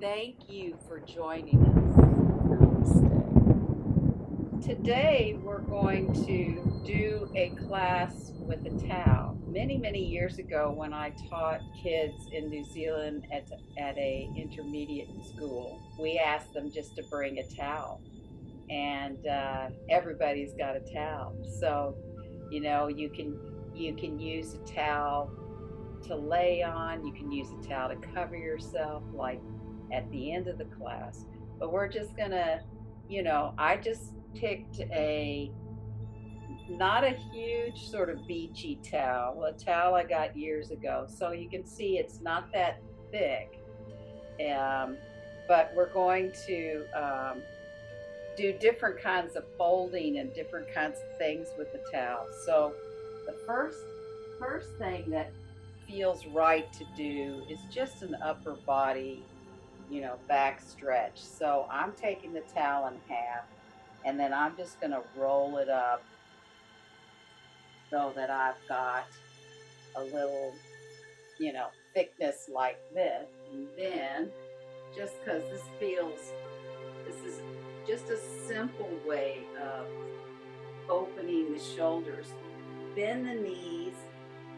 Thank you for joining us. Namaste. Today we're going to do a class with a towel. Many, many years ago when I taught kids in New Zealand at a intermediate school, we asked them just to bring a towel. And everybody's got a towel. So, you can use a towel to lay on. You can use a towel to cover yourself, like at the end of the class. But we're just gonna, I just picked a not a huge sort of beachy towel, a towel I got years ago. So you can see it's not that thick. Um, but we're going to do different kinds of folding and different kinds of things with the towel. So the first thing that feels right to do is just an upper body, back stretch. So I'm taking the towel in half and then I'm just going to roll it up so that I've got a little, thickness like this. And then just because this is just a simple way of opening the shoulders. Bend the knees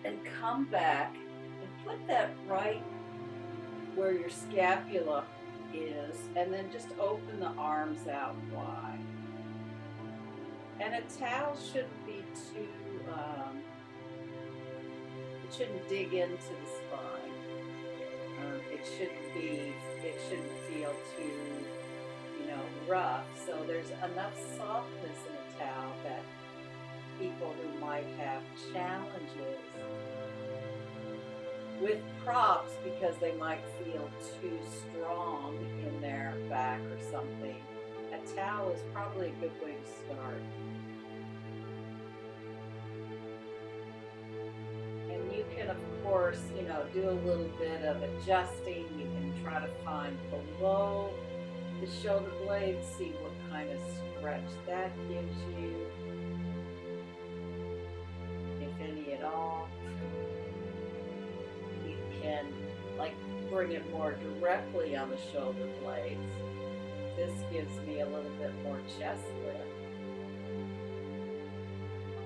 and come back and put that right where your scapula is, and then just open the arms out wide. And a towel shouldn't be too, it shouldn't dig into the spine. It shouldn't feel too, rough. So there's enough softness in a towel that people who might have challenges with props because they might feel too strong in their back or something, a towel is probably a good way to start. And you can, of course, do a little bit of adjusting. You can try to find below the shoulder blade, see what kind of stretch that gives you, if any at all. You can bring it more directly on the shoulder blades. This gives me a little bit more chest lift.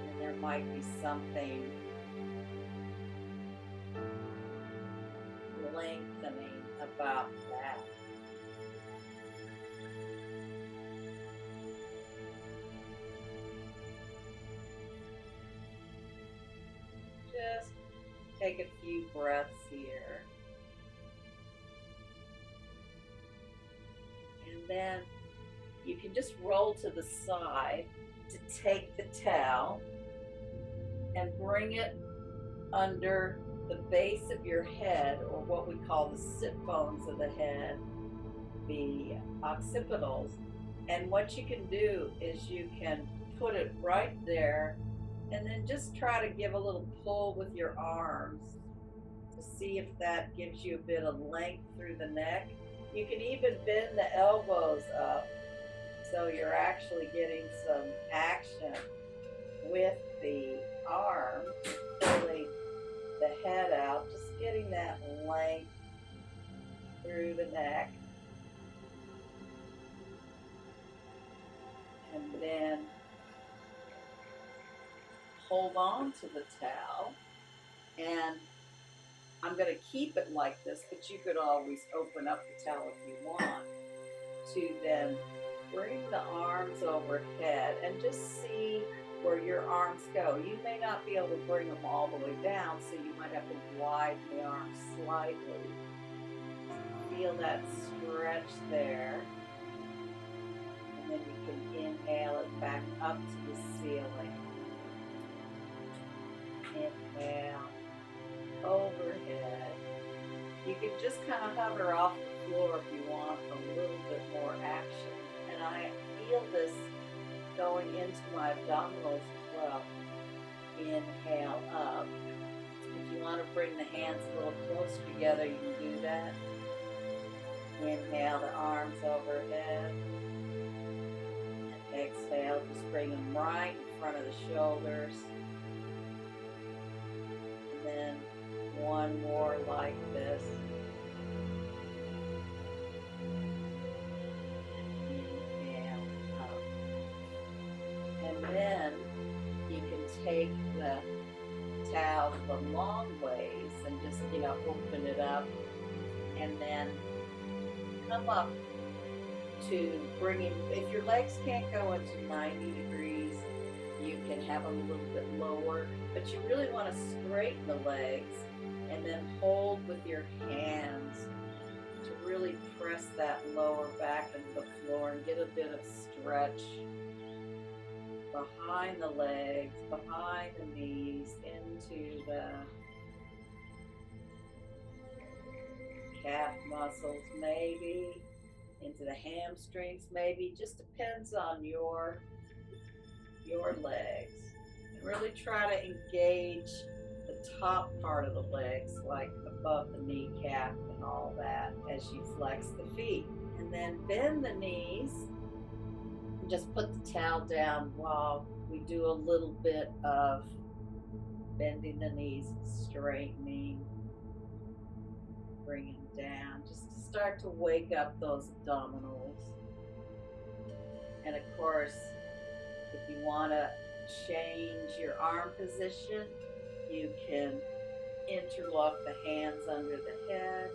And there might be something lengthening about that. Just take a few breaths here. And then you can just roll to the side to take the towel and bring it under the base of your head, or what we call the sit bones of the head, the occipitals. And what you can do is you can put it right there and then just try to give a little pull with your arms to see if that gives you a bit of length through the neck. You can even bend the elbows up so you're actually getting some action with the arms, pulling the head out, just getting that length through the neck. And then hold on to the towel. And I'm going to keep it like this, but you could always open up the towel if you want to then bring the arms overhead and just see where your arms go. You may not be able to bring them all the way down, so you might have to widen the arms slightly. Feel that stretch there. And then you can inhale it back up to the ceiling. Inhale, overhead. You can just kind of hover off the floor if you want a little bit more action. And I feel this going into my abdominals as well. Inhale up. If you want to bring the hands a little closer together, you can do that. Inhale the arms overhead. And exhale, just bring them right in front of the shoulders. And then one more like this. and then come up to bring him. If your legs can't go into 90 degrees, you can have them a little bit lower, but you really want to straighten the legs and then hold with your hands to really press that lower back into the floor and get a bit of stretch behind the legs, behind the knees, into the calf muscles maybe, into the hamstrings maybe. Just depends on your legs. And really try to engage the top part of the legs, like above the kneecap and all that, as you flex the feet. And then bend the knees and just put the towel down while we do a little bit of bending the knees, straightening, bringing down, just to start to wake up those abdominals. And of course, if you want to change your arm position, you can interlock the hands under the head.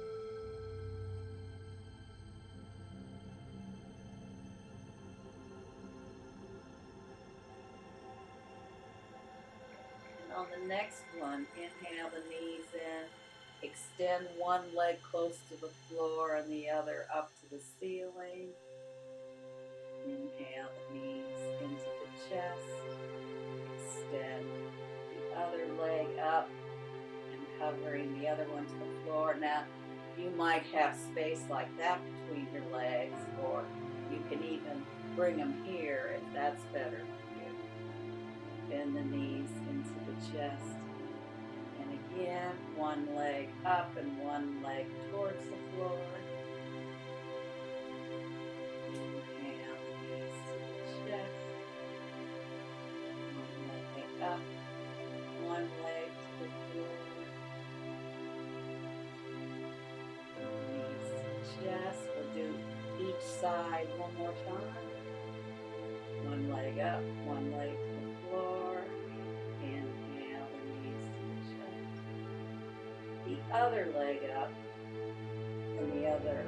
And on the next one, inhale the knees in, extend one leg close to the floor and the other up to the ceiling. Inhale the knees into the chest, extend the other leg up and covering the other one to the floor. Now, you might have space like that between your legs, or you can even bring them here if that's better for you. Bend the knees into the chest. And again, one leg up and one leg towards the floor. Inhale the knees to the chest. One leg up, one leg to the floor. Knees to the chest. We'll do each side one more time. One leg up, one leg to the floor. Inhale the knees to the chest. The other leg up and the other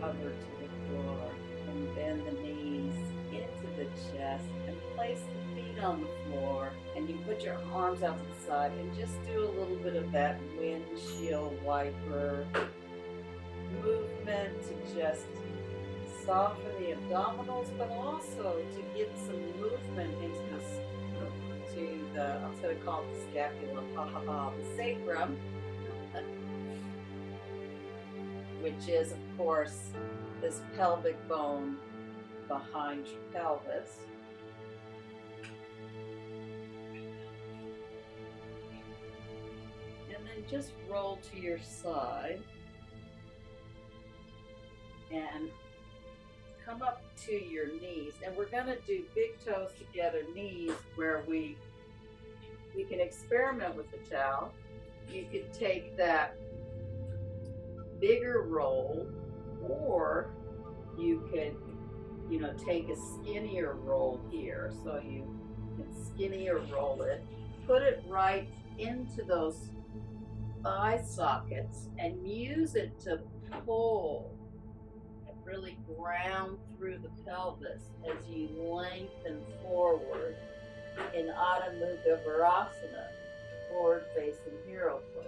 hover to the floor. And bend the knees into the chest and place the feet on the floor. And you put your arms out to the side and just do a little bit of that windshield wiper movement to just soften the abdominals, but also to get some movement into the, I was going to call it the scapula, the sacrum, which is, of course, this pelvic bone behind your pelvis. And then just roll to your side and come up to your knees. And we're going to do big toes together, knees, where we can experiment with the towel. You could take that bigger roll, or you could, take a skinnier roll here. So you can skinnier roll it, put it right into those thigh sockets and use it to pull and really ground through the pelvis as you lengthen forward in Adho Mukha Virasana, forward facing hero pose.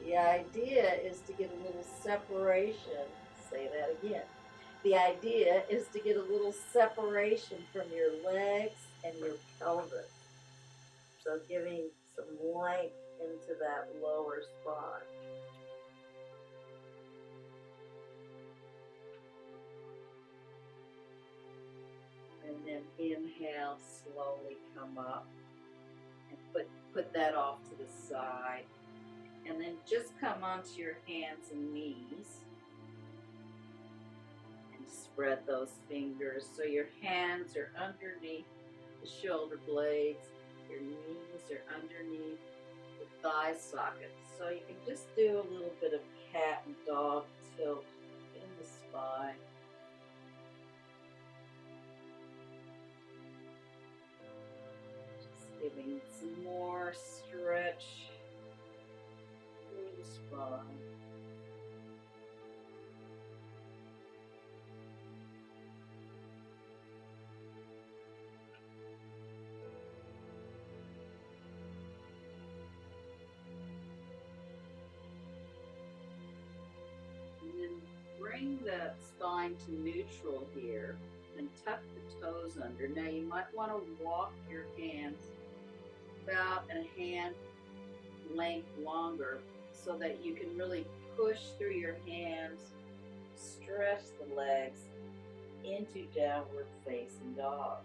The idea is to get a little separation. Say that again. The idea is to get a little separation from your legs and your pelvis. So giving some length into that lower spine. And then inhale, slowly come up and put that off to the side. And then just come onto your hands and knees and spread those fingers so your hands are underneath the shoulder blades, your knees are underneath the thigh sockets. So you can just do a little bit of cat and dog tilt in the spine. Giving some more stretch through the spine. And then bring the spine to neutral here and tuck the toes under. Now you might want to walk your hands about a hand length longer so that you can really push through your hands, stretch the legs into downward facing dog.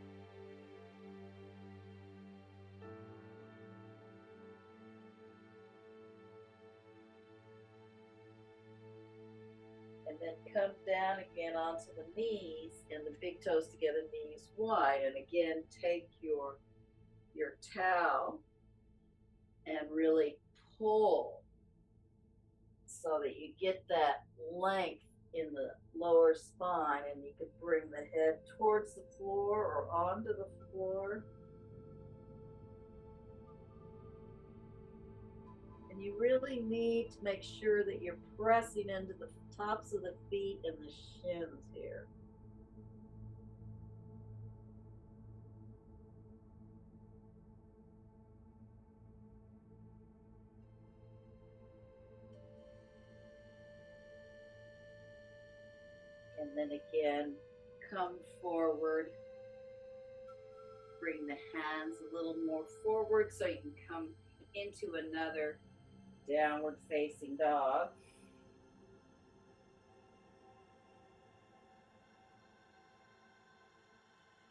And then come down again onto the knees and the big toes together, knees wide. And again, take your towel and really pull so that you get that length in the lower spine, and you can bring the head towards the floor or onto the floor. And you really need to make sure that you're pressing into the tops of the feet and the shins here. And then again, come forward. Bring the hands a little more forward so you can come into another downward facing dog.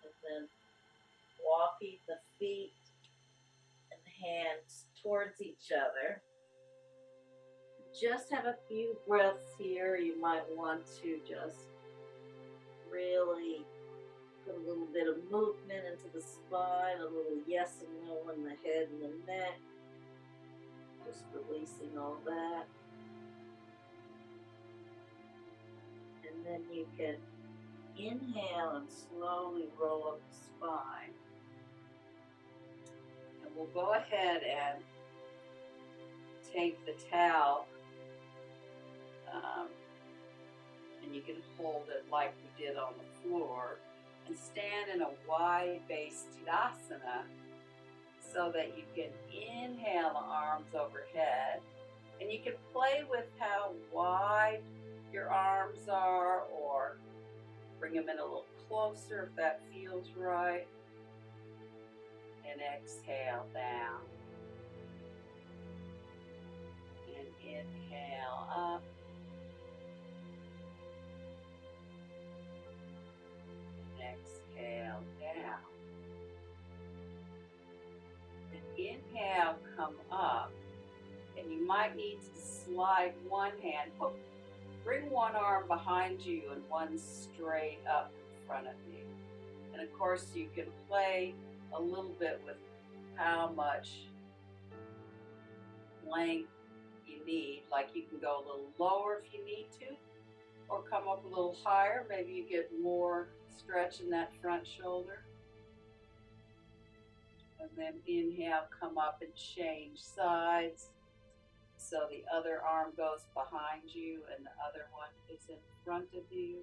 And then walking the feet and hands towards each other. Just have a few breaths here. You might want to just really put a little bit of movement into the spine, a little yes and no in the head and the neck. Just releasing all that. And then you can inhale and slowly roll up the spine. And we'll go ahead and take the towel, and you can hold it like we did on the floor, and stand in a wide-based Tadasana so that you can inhale the arms overhead, and you can play with how wide your arms are or bring them in a little closer if that feels right. And exhale down. And inhale up. And exhale down. And inhale, come up. And you might need to slide one hand. Bring one arm behind you and one straight up in front of you. And of course, you can play a little bit with how much length you need. Like you can go a little lower if you need to, or come up a little higher. Maybe you get more stretch in that front shoulder. And then inhale, come up and change sides. So the other arm goes behind you and the other one is in front of you.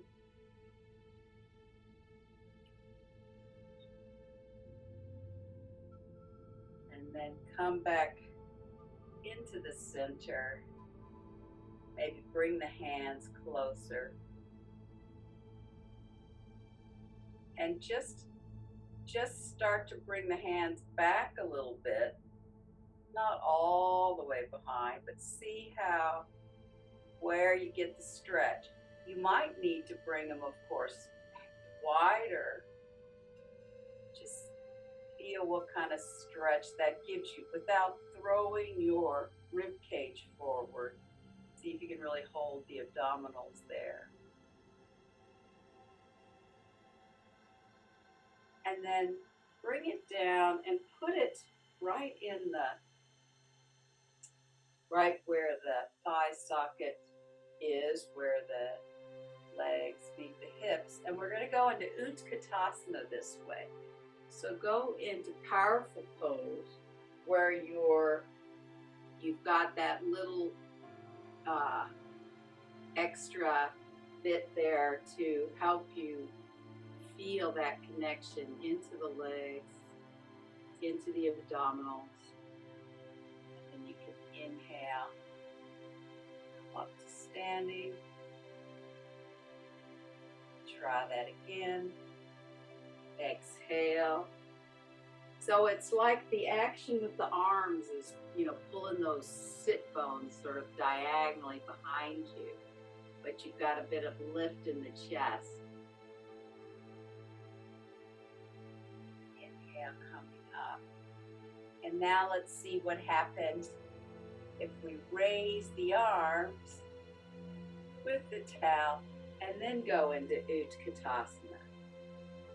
And then come back into the center. Maybe bring the hands closer. And just start to bring the hands back a little bit. Not all the way behind, but see where you get the stretch. You might need to bring them, of course, wider. Just feel what kind of stretch that gives you without throwing your rib cage forward. See if you can really hold the abdominals there. And then bring it down and put it right where the thigh socket is, where the legs meet the hips. And we're going to go into Utkatasana this way. So go into powerful pose where you've got that little extra bit there to help you feel that connection into the legs, into the abdominals. And you can inhale, come up to standing. Try that again. Exhale. So it's like the action with the arms is, pulling those sit bones sort of diagonally behind you, but you've got a bit of lift in the chest. Inhale, coming up. And now let's see what happens if we raise the arms with the towel and then go into Utkatasana,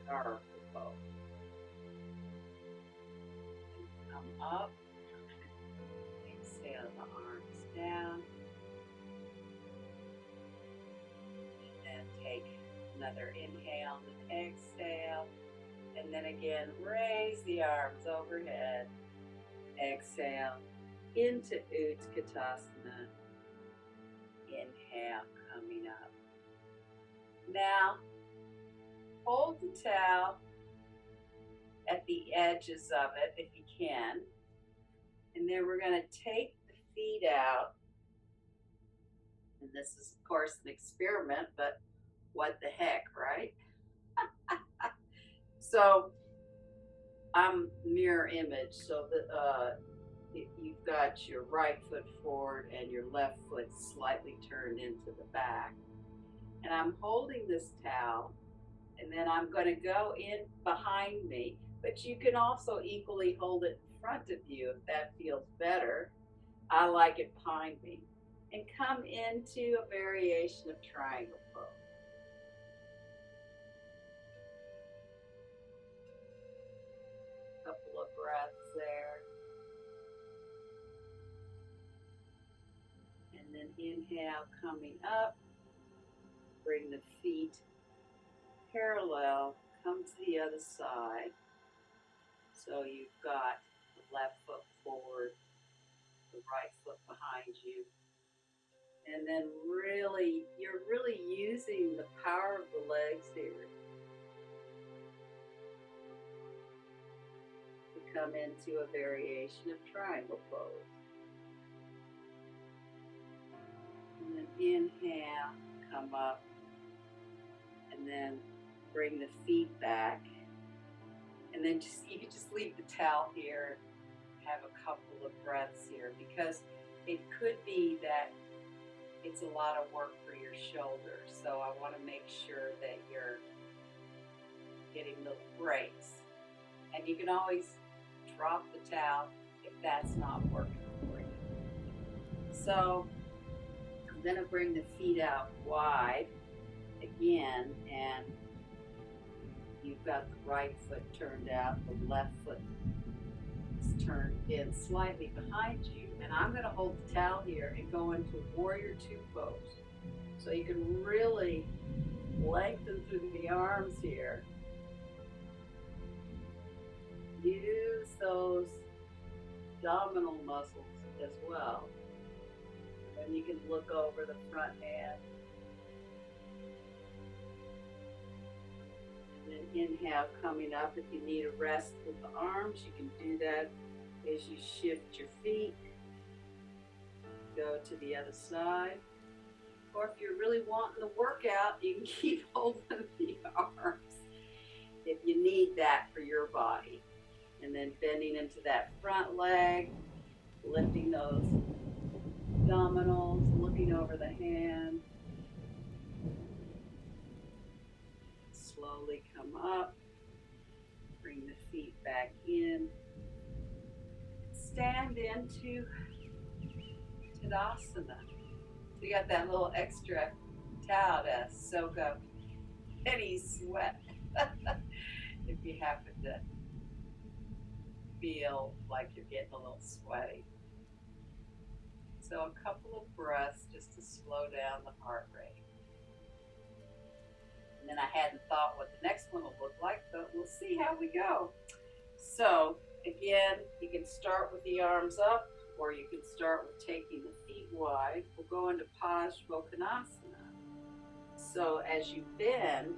powerful pose. Come up, exhale the arms down, and then take another inhale and exhale, and then again raise the arms overhead, exhale into Utkatasana, inhale coming up. Now hold the towel at the edges of it if you can. And then we're going to take the feet out. And this is, of course, an experiment, but what the heck, right? So I'm mirror image. So you've got your right foot forward and your left foot slightly turned into the back. And I'm holding this towel. And then I'm going to go in behind me. But you can also equally hold it in front of you if that feels better. I like it behind me. And come into a variation of triangle pose. Couple of breaths there. And then inhale, coming up. Bring the feet parallel. Come to the other side. So you've got the left foot forward, the right foot behind you. And then you're really using the power of the legs here to come into a variation of triangle pose. And then inhale, come up, and then bring the feet back. And then you can just leave the towel here, have a couple of breaths here, because it could be that it's a lot of work for your shoulders. So I want to make sure that you're getting little breaks. And you can always drop the towel if that's not working for you. So I'm going to bring the feet out wide again, and you've got the right foot turned out, the left foot is turned in slightly behind you. And I'm going to hold the towel here and go into warrior two pose. So you can really lengthen through the arms here. Use those abdominal muscles as well. And you can look over the front hand. And then inhale, coming up. If you need a rest with the arms, you can do that as you shift your feet. Go to the other side. Or if you're really wanting the workout, you can keep holding the arms if you need that for your body. And then bending into that front leg, lifting those abdominals, looking over the hand. Slowly come up, bring the feet back in. Stand into Tadasana. So you got that little extra towel to soak up any sweat if you happen to feel like you're getting a little sweaty. So a couple of breaths just to slow down the heart rate. And then I hadn't thought what the next one will look like, but we'll see how we go. So again, you can start with the arms up, or you can start with taking the feet wide. We'll go into Parsvottanasana. So as you bend,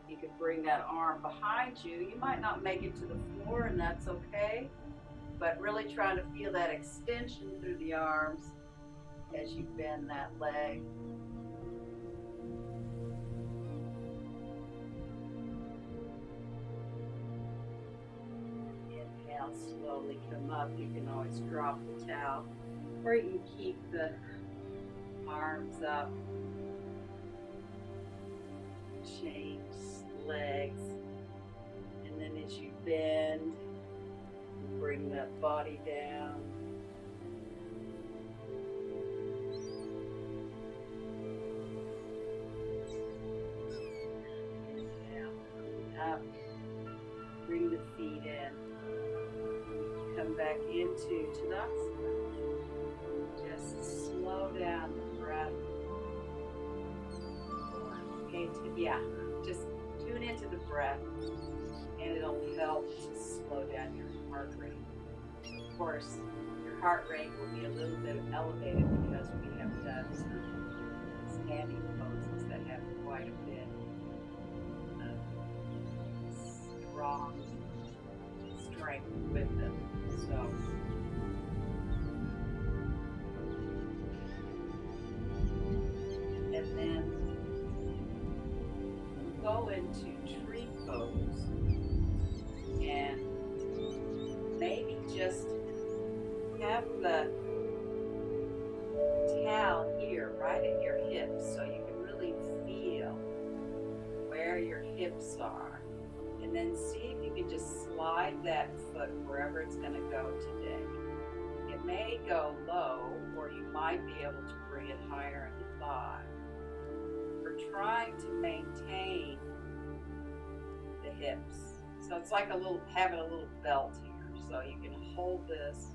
you can bring that arm behind you. You might not make it to the floor, and that's okay, but really trying to feel that extension through the arms as you bend that leg. Inhale, slowly come up. You can always drop the towel, or you can keep the arms up. Change legs, and then as you bend, bring that body down. Down, up. Bring the feet in. Come back into Tadasana. Just slow down the breath. Yeah, just tune into the breath, and it'll help to slow down your heart rate. Of course, your heart rate will be a little bit elevated because we have done some standing poses that have quite a bit of strong strength with them. So and then go into tree pose, and maybe just have the towel here right at your hips so you can really feel where your hips are, and then see if you can just slide that foot wherever it's going to go today. It may go low, or you might be able to bring it higher in the thigh. We're trying to maintain the hips. So it's like having a little belt here. So you can hold this.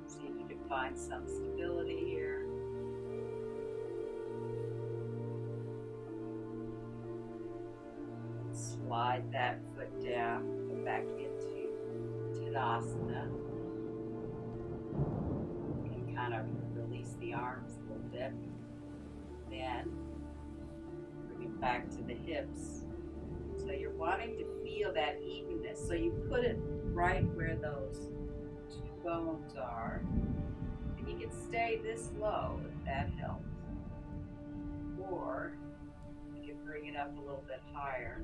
See if you can find some stability here. Slide that foot down, go back into Tadasana. Kind of release the arms a little bit. Then bring it back to the hips. So you're wanting to feel that evenness. So you put it right where those two bones are. And you can stay this low if that helps. Or you can bring it up a little bit higher.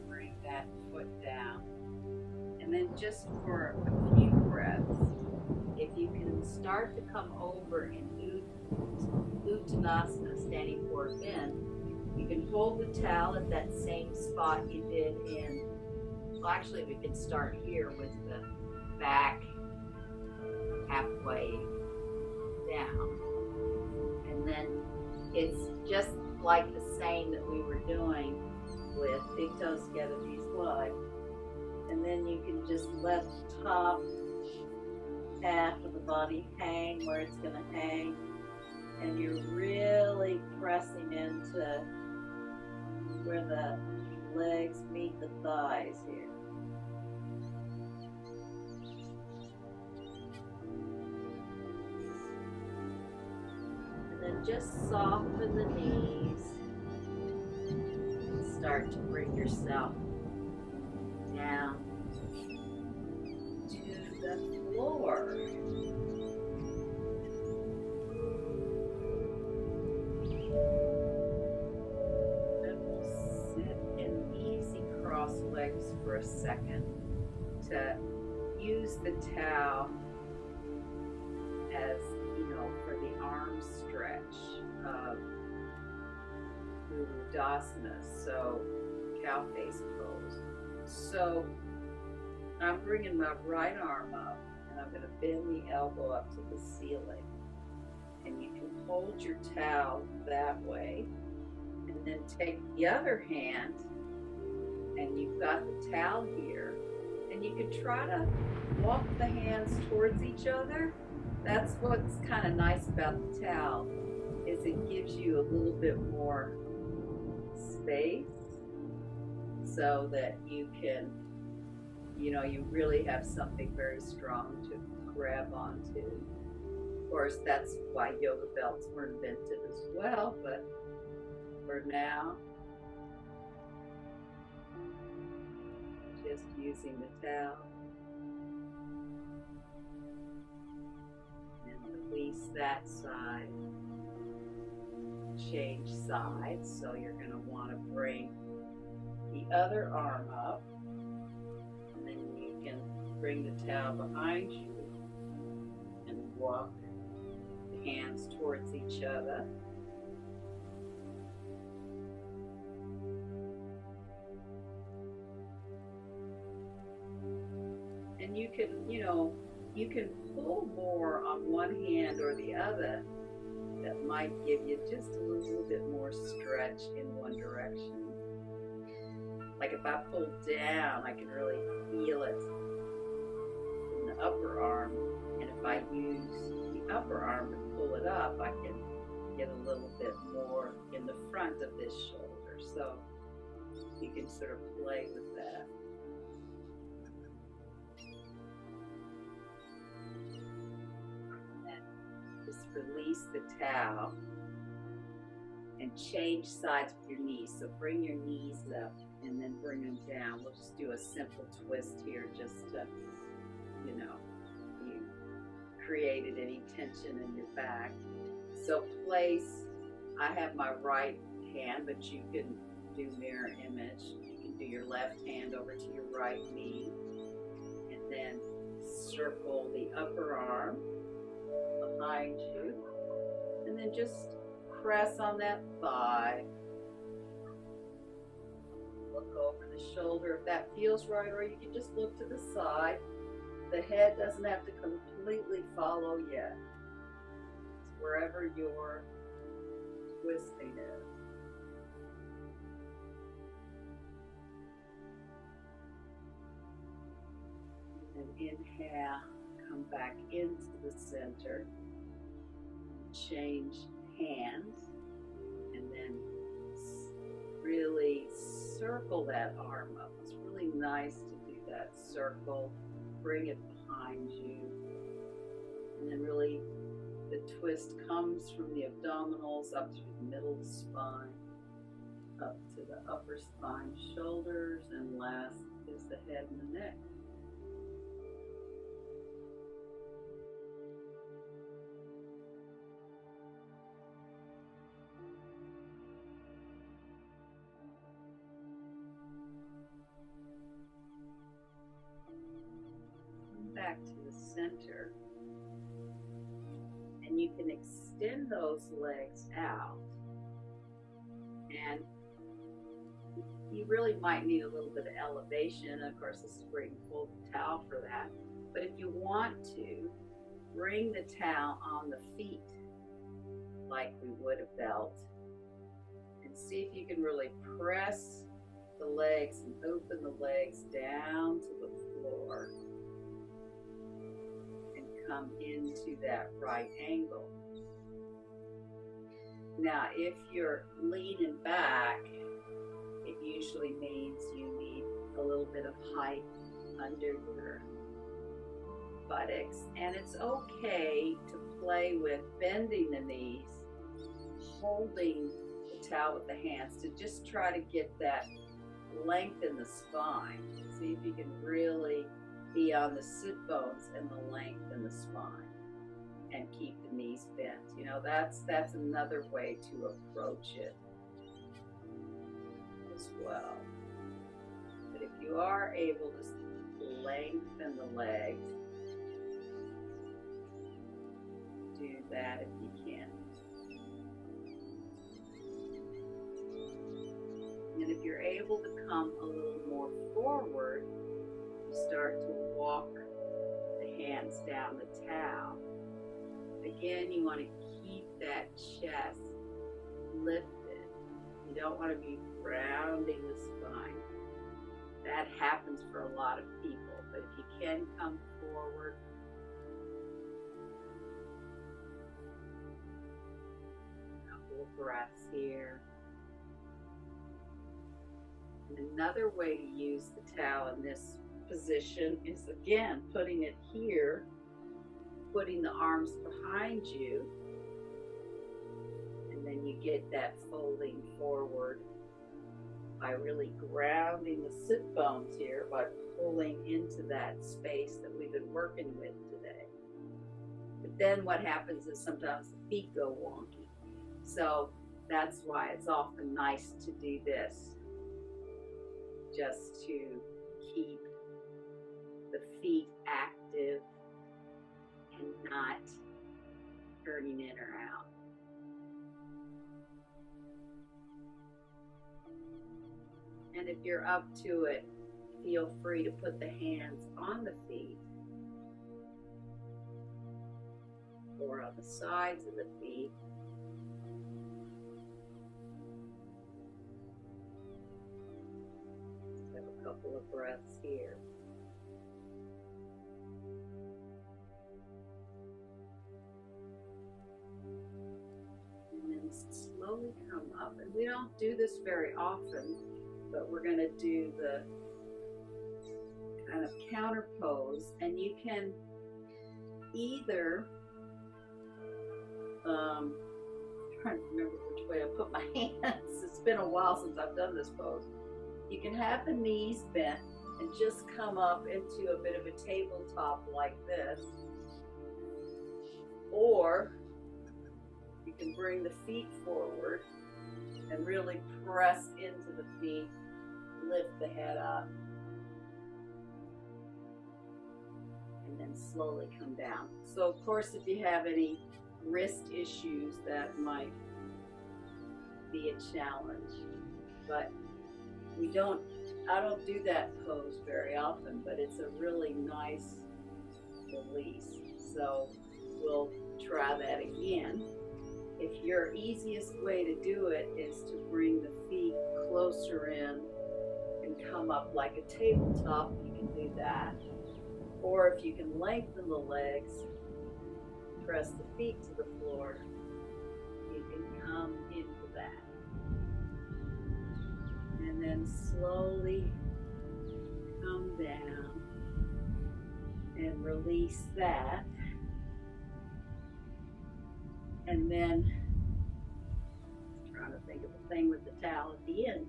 Bring that foot down, and then just for a few breaths, if you can start to come over in Uttanasana, standing forward bend, you can hold the towel at that same spot you did in, well actually we can start here with the back halfway down, and then it's just like the same that we were doing with big toes together, knees wide, and then you can just let the top half of the body hang where it's going to hang, and you're really pressing into where the legs meet the thighs here. And then just soften the knees. Start to bring yourself down to the floor. Then we'll sit in easy cross legs for a second to use the towel as, for the arm stretch of Dasana, so cow face pose. So I'm bringing my right arm up, and I'm going to bend the elbow up to the ceiling, and you can hold hold your towel that way, and then take the other hand, and you've got the towel here, and you can try to walk the hands towards each other. That's what's kind of nice about the towel, is it gives you a little bit more space so that you can, you really have something very strong to grab onto. Of course, that's why yoga belts were invented as well, but for now, just using the towel. And release that side. Change sides, so you're going to want to bring the other arm up, and then you can bring the towel behind you and walk the hands towards each other. And you can pull more on one hand or the other. That might give you just a little bit more stretch in one direction. Like if I pull down, I can really feel it in the upper arm. And if I use the upper arm to pull it up, I can get a little bit more in the front of this shoulder. So you can sort of play with that. Just release the towel and change sides with your knees. So bring your knees up and then bring them down. We'll just do a simple twist here just to, you created any tension in your back. So I have my right hand, but you can do mirror image. You can do your left hand over to your right knee and then circle the upper arm behind you, and then just press on that thigh. Look over the shoulder if that feels right, or you can just look to the side. The head doesn't have to completely follow yet. It's wherever your twisting is. And inhale, come back into the center. Change hands, and then really circle that arm up. It's really nice to do that circle, bring it behind you, and then really the twist comes from the abdominals up through the middle of the spine, up to the upper spine, shoulders, and last is the head and the neck. Back to the center, and you can extend those legs out, and you really might need a little bit of elevation. Of course, this is where you can pull the towel for that, but if you want to, bring the towel on the feet like we would a belt, and see if you can really press the legs and open the legs down to the floor. Come into that right angle. Now, if you're leaning back, it usually means you need a little bit of height under your buttocks, and it's okay to play with bending the knees, holding the towel with the hands to just try to get that length in the spine. See if you can really be on the sit bones and the length in the spine and keep the knees bent. That's another way to approach it as well. But if you are able to lengthen the legs, do that if you can. And if you're able to come a little more forward, you start to walk the hands down the towel. Again, you want to keep that You don't want to be rounding the spine. That happens for a lot of people, but if you can come forward, a couple of breaths here. And another way to use the towel in this position is, again, putting it here, putting the arms behind you, and then you get that folding forward by really grounding the sit bones here, by pulling into that space that we've been working with today. But then what happens is sometimes the feet go wonky. So that's why it's often nice to do this, just to keep the feet active and not turning in or out. And if you're up to it, feel free to put the hands on the feet or on the sides of the feet. Just have a couple of breaths here. And then slowly come up. And we don't do this very often, but we're going to do the kind of counter pose, and you can either trying to remember which way I put my hands. It's been a while since I've done this pose. You can have the knees bent and just come up into a bit of a tabletop like this, or you can bring the feet forward and really press into the feet, lift the head up, and then slowly come down. So of course, if you have any wrist issues, that might be a challenge, but I don't do that pose very often, but it's a really nice release. So we'll try that again. If your easiest way to do it is to bring the feet closer in and come up like a tabletop, you can do that. Or if you can lengthen the legs, press the feet to the floor, you can come into that. And then slowly come down and release that. And then, trying to think of the thing with the towel at the end,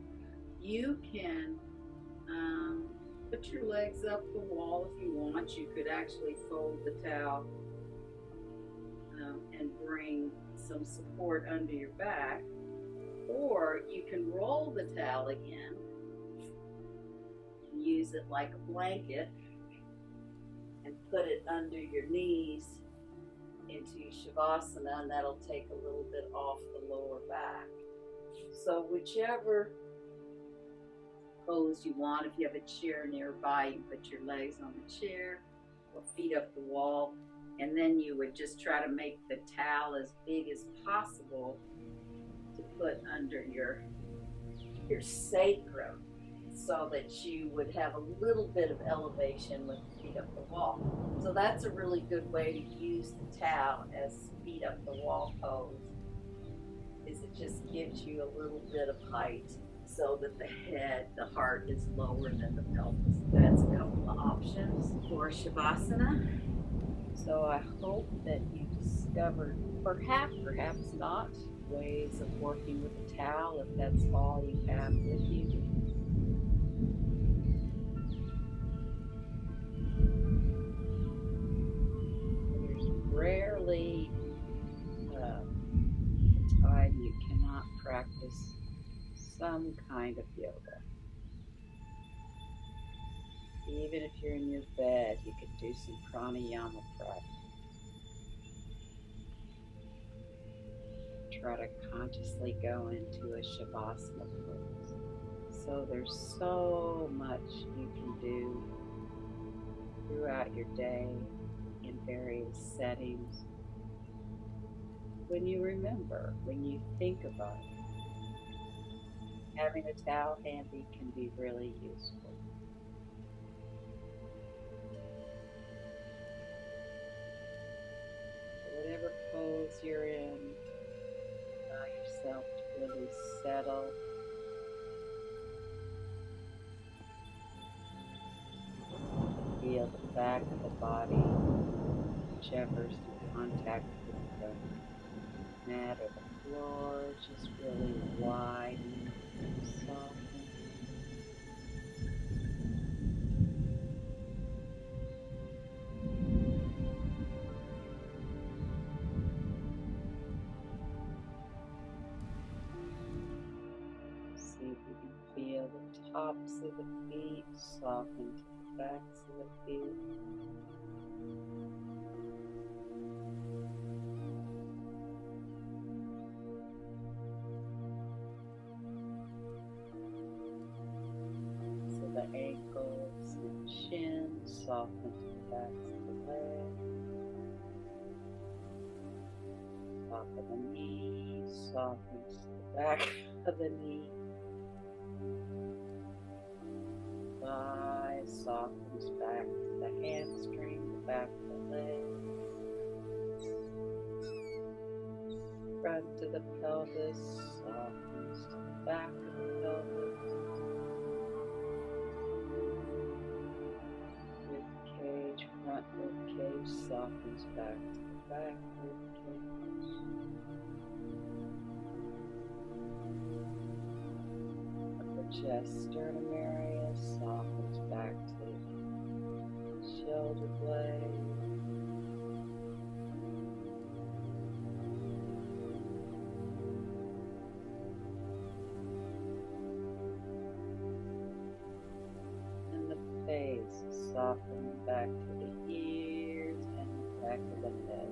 you can put your legs up the wall if you want. You could actually fold the towel and bring some support under your back, or you can roll the towel again and use it like a blanket and put it under your knees into Shavasana, and that'll take a little bit off the lower back. So whichever pose you want, if you have a chair nearby, you put your legs on the chair or feet up the wall, and then you would just try to make the towel as big as possible to put under your sacrum, so that you would have a little bit of elevation with the feet up the wall. So that's a really good way to use the towel as feet up the wall pose, is it just gives you a little bit of height so that the heart is lower than the pelvis. That's a couple of options for Shavasana. So I hope that you discovered, perhaps not, ways of working with the towel if that's all you have with you. There's rarely a time you cannot practice some kind of yoga. Even if you're in your bed, you could do some pranayama practice. Try to consciously go into a Shavasana pose. So there's so much you can do throughout your day in various settings. When you remember, when you think about it, having a towel handy can be really useful. So whatever pose you're in, allow yourself to really settle. Feel the back of the body, whichever's in contact with the mat or the floor, just really widen, soften. See if you can feel the tops of the feet soften to the backs of the feet. So the ankles and shin soften to the backs of the legs. Top of the knee softens to the back of the knee. Thigh softens back to the hamstring, the back of the leg. Front of the pelvis softens to the back of the pelvis. Rib cage, front rib cage softens back to the back rib cage. Upper chest, sternum area softens back to the shoulder blade. Face soften back to the ears and the back of the head.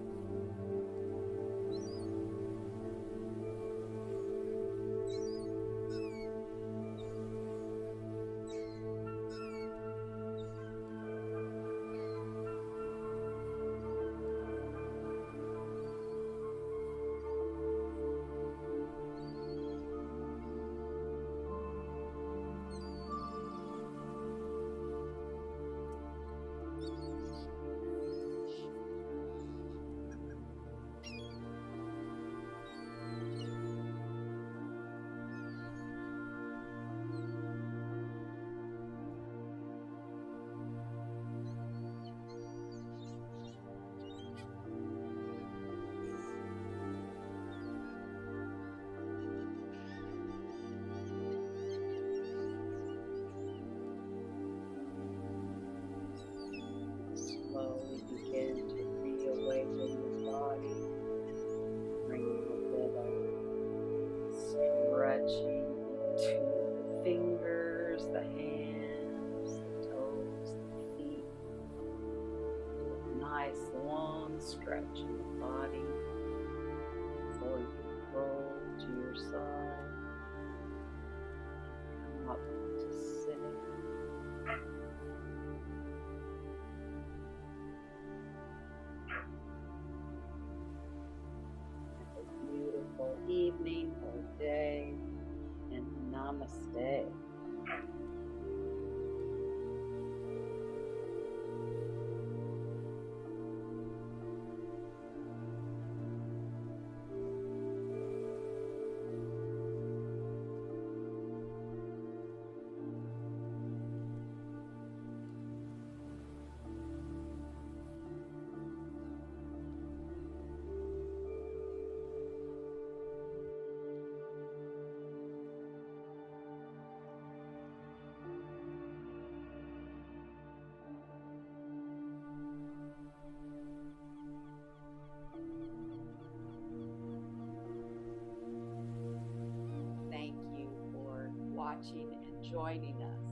Slowly begin to reawaken your body, bringing a little stretching to the fingers, the hands, the toes, the feet. Do a nice long stretch in the body before you roll to your side. Come up to sitting. Beautiful evening or day, and namaste. Thank you for watching and joining us.